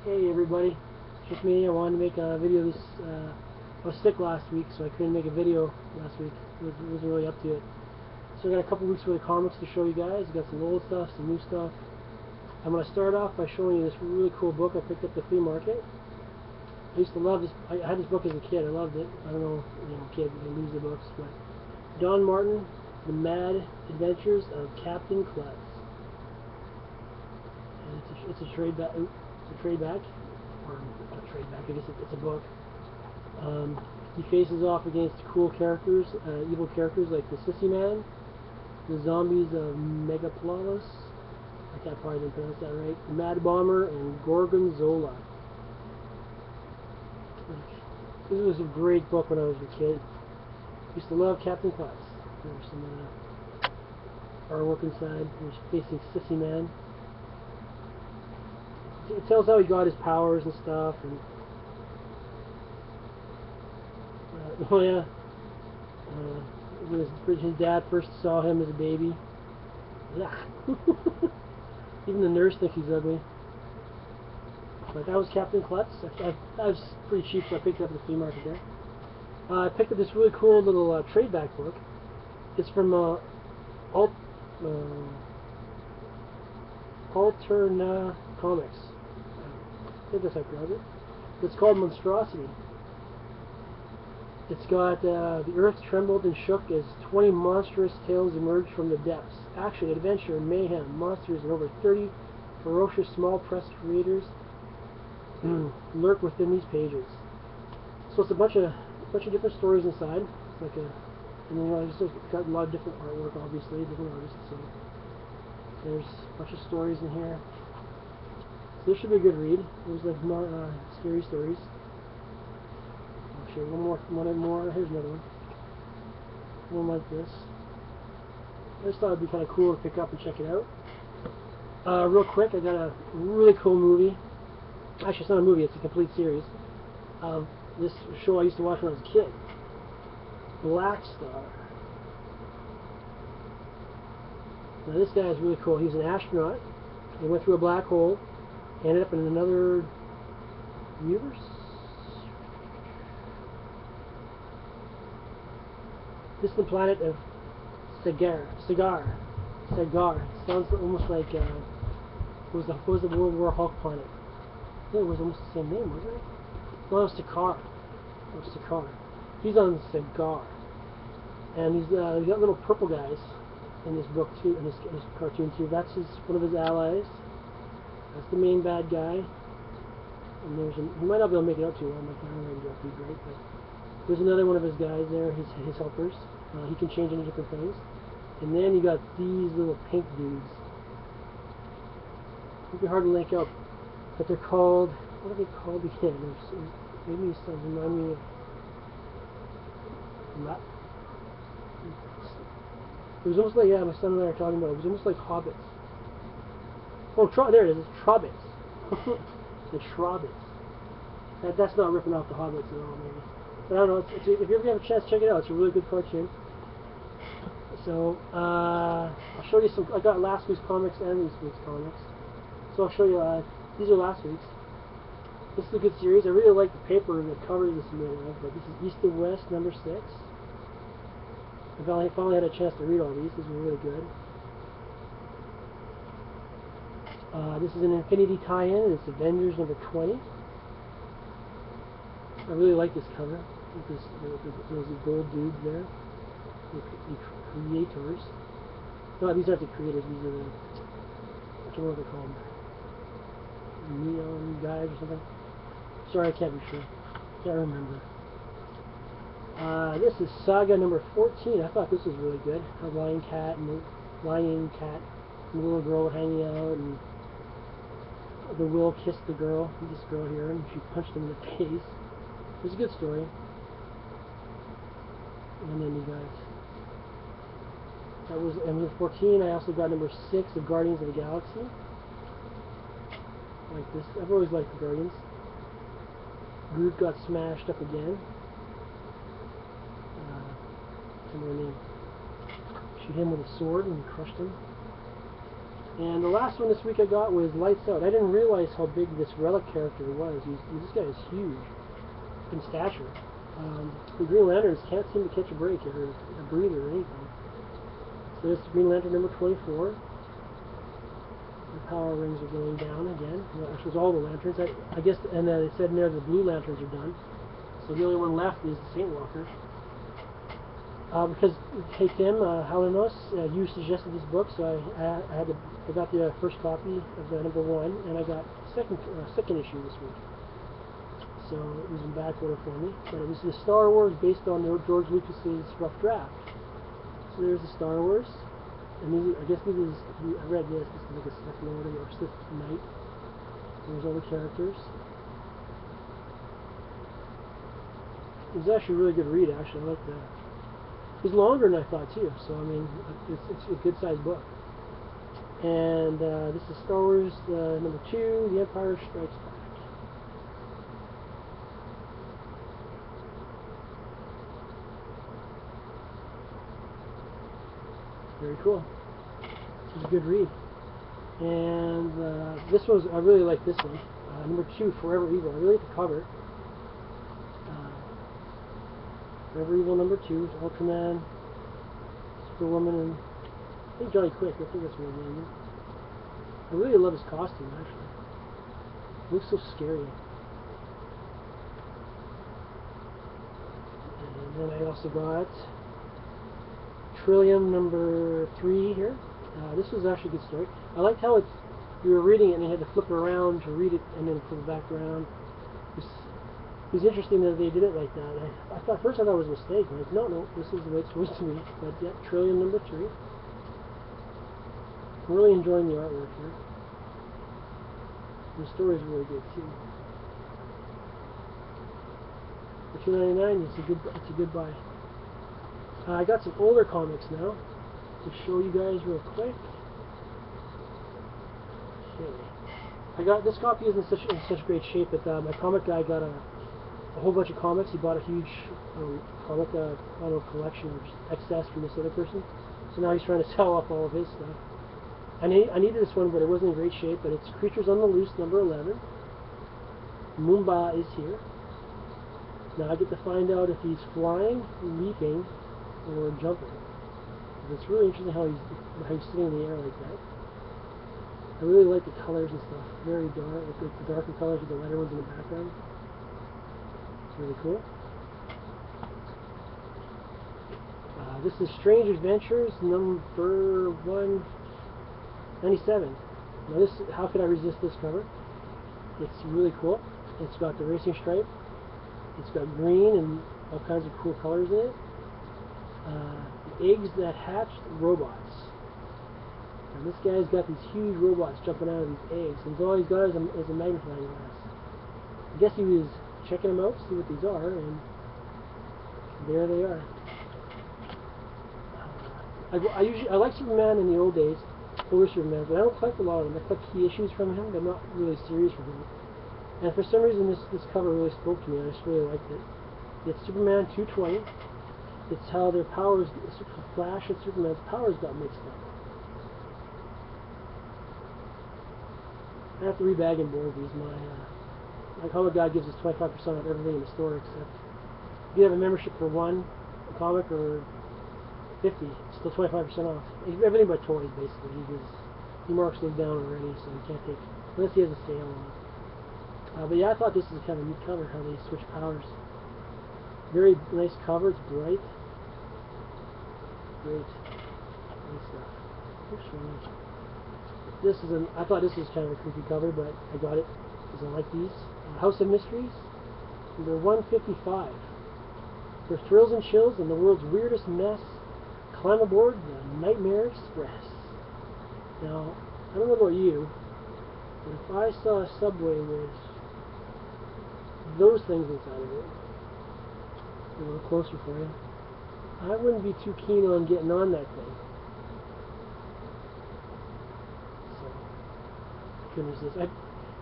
Hey everybody, it's just me. I wanted to make a video this, I was sick last week, so I couldn't make a video last week. Wasn't really up to it. So I got a couple weeks worth of comics to show you guys. I got some old stuff, some new stuff. I'm going to start off by showing you this really cool book I picked up at the flea market. I used to love this. I had this book as a kid. I loved it. I don't know, kid, you lose the books, but Don Martin, The Mad Adventures of Captain Klutz. And it's a trade back. It's a trade back, or not a trade back. I guess it's a book. He faces off against cool characters, evil characters like the Sissy Man, the zombies of Megaplolis. I can't probably didn't pronounce that right. The Mad Bomber and Gorgonzola. This was a great book when I was a kid. Used to love Captain Klutz. There's some artwork inside. There's facing Sissy Man. It tells how he got his powers and stuff. And oh yeah, when his dad first saw him as a baby. Even the nurse thinks he's ugly. But that was Captain Klutz. That was pretty cheap, so I picked it up at the flea market there. I picked up this really cool little trade back book. It's from Alterna Comics. I think that's how I pronounce it. It's called Monstrosity. It's got the earth trembled and shook as 20 monstrous tales emerged from the depths. Action, adventure, mayhem, monsters, and over 30 ferocious small press creators lurk within these pages. So it's a bunch of different stories inside. It's like and then it's got a lot of different artwork, obviously, different artists. So there's a bunch of stories in here. So this should be a good read. There's like more scary stories. I'll show you one more. Here's another one. One like this. I just thought it'd be kind of cool to pick up and check it out. Real quick, I got a really cool movie. Actually, it's not a movie, it's a complete series of this show I used to watch when I was a kid. Black Star. Now this guy is really cool. He's an astronaut. He went through a black hole, ended up in another universe. This is the planet of Cigar. Sounds almost like what was the World War Hulk planet? I think it was almost the same name, wasn't it? No, it was Sakaar. Or Sakaar. He's on Cigar. And he's got little purple guys in this book too, in this cartoon too. That's one of his allies. That's the main bad guy. And he might not be able to make it out too well. My camera range won't be great, but there's another one of his guys there, his helpers. He can change into different things. And then you got these little pink dudes. It'd be hard to link up, but they're called, what are they called again? Maybe it remind me of it was almost like, yeah, my son and I are talking about it. It was almost like hobbits. Oh, there it is. It's Trobbits. The Trobbits. That's not ripping off the hobbits at all, maybe. But I don't know. If you ever have a chance, check it out. It's a really good cartoon. So I'll show you some. I got last week's comics and this week's comics. So I'll show you. These are last week's. This is a good series. I really like the paper and the cover this is made of. But this is East and West number 6. I finally had a chance to read all these. These were really good. This is an Infinity tie-in. It's Avengers number 20. I really like this cover. Those gold dudes there. The creators. No, these aren't the creators. These are the, I don't know what they're called. Neon guys or something. Sorry, I can't be sure. Can't remember. This is Saga number 14. I thought this was really good. A lion cat and the little girl hanging out, and the Will kissed the girl, this girl here, and she punched him in the face. It was a good story. And then you guys. That was number 14. I also got number 6 of Guardians of the Galaxy. Like this. I've always liked the Guardians. Groot got smashed up again. Similar name. Shoot him with a sword and crushed him. And the last one this week I got was Lights Out. I didn't realize how big this Relic character was. This guy is huge in stature. The Green Lanterns can't seem to catch a break or a breather or anything. So this is Green Lantern number 24. The power rings are going down again. Well, actually, it's all the lanterns. I guess, and they said in there the blue lanterns are done. So the only one left is the Saint Walker. Because, hey Tim, Halanos, you suggested this book, so I got the first copy of the number 1, and I got second issue this week. So it was in back order for me. But this is Star Wars based on George Lucas's rough draft. So there's the Star Wars, and these, I guess this is, I read this is like a Sith Lord or Sith Knight. There's all the characters. It was actually a really good read, actually. I like that. It was longer than I thought, too. So, I mean, it's a good sized book. And this is Star Wars number 2, The Empire Strikes Back. Very cool. This is a good read. And this was, I really like this one. Number 2, Forever Evil. I really like the cover. Forever Evil number 2, Ultraman, Superwoman, and I think Johnny Quick. I think that's what his name is. I really love his costume, actually. He looks so scary. And then I also got Trillium number 3 here. This was actually a good story. I liked how you were reading it and you had to flip it around to read it and then flip it back around. It was interesting that they did it like that. I thought first I thought it was a mistake. Like, no, this is the way it's supposed to be. But yeah, Trillium number 3. I'm really enjoying the artwork here. The story's really good too. For $2.99, it's a good buy. I got some older comics now to show you guys real quick. Okay. I got this copy is in such great shape that my comic guy got a whole bunch of comics. He bought a huge comic collection of excess from this other person. So now he's trying to sell off all of his stuff. I needed this one, but it wasn't in great shape. But it's Creatures on the Loose number 11. Moomba is here. Now I get to find out if he's flying, leaping, or jumping. It's really interesting how he's sitting in the air like that. I really like the colors and stuff. Very dark, with the darker colors with the lighter ones in the background. It's really cool. This is Strange Adventures number 197. Now this, how could I resist this cover? It's really cool. It's got the racing stripe. It's got green and all kinds of cool colors in it. The eggs that hatched robots. And this guy's got these huge robots jumping out of these eggs. And all he's got is a magnifying glass. I guess he was checking them out to see what these are, and there they are. I like Superman in the old days, older Superman, but I don't collect a lot of them. I collect key issues from him, but not really series from him. And for some reason, this cover really spoke to me. I just really liked it. It's Superman 220. It's how their powers, Flash and Superman's powers got mixed up. I have to rebag and board these. My comic guy gives us 25% off everything in the store, except if you have a membership for one comic or 50, it's still 25% off. Everything but toys, basically. He marks those down already, so you can't take, unless he has a sale on it. But yeah, I thought this was kind of a neat cover, how they switch powers. Very nice cover, it's bright. Great. Nice stuff. Oops, this is I thought this was kind of a creepy cover, but I got it because I like these. House of Mysteries, number 155. For thrills and chills and the world's weirdest mess, climb aboard the Nightmare Express. Now, I don't know about you, but if I saw a subway with those things inside of it, a little closer for you, I wouldn't be too keen on getting on that thing. So, couldn't resist.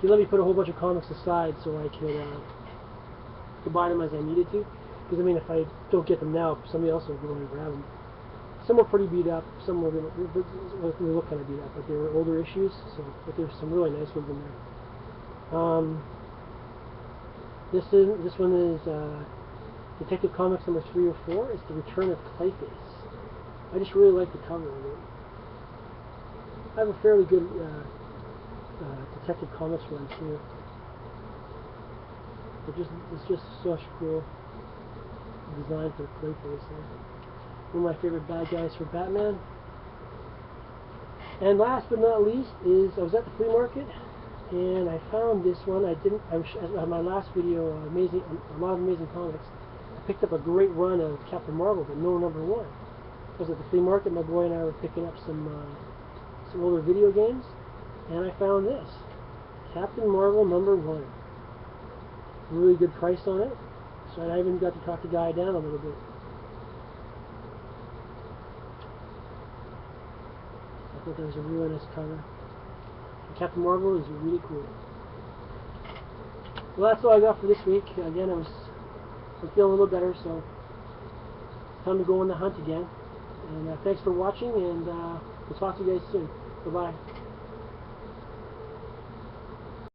He let me put a whole bunch of comics aside so I could buy them as I needed to. Because I mean, if I don't get them now, somebody else will go and grab them. Some were pretty beat up. Some were they look kind of beat up, but they were older issues. So, but there's some really nice ones in there. This one is Detective Comics number 3 or 4. It's the Return of Clayface. I just really like the cover of it. I have a fairly good Detective Comics run too. It's just such cool design for Clayface. One of my favorite bad guys for Batman. And last but not least is I was at the flea market and I found this one. I was my last video, a lot of amazing comics. I picked up a great run of Captain Marvel, but no number 1. I was at the flea market. My boy and I were picking up some older video games, and I found this Captain Marvel number 1. Really good price on it. So I even got to talk the guy down a little bit. I thought that was a really nice cover. Captain Marvel is really cool. Well, that's all I got for this week. Again, I'm feeling a little better, so it's time to go on the hunt again. And thanks for watching, and we'll talk to you guys soon. Bye-bye.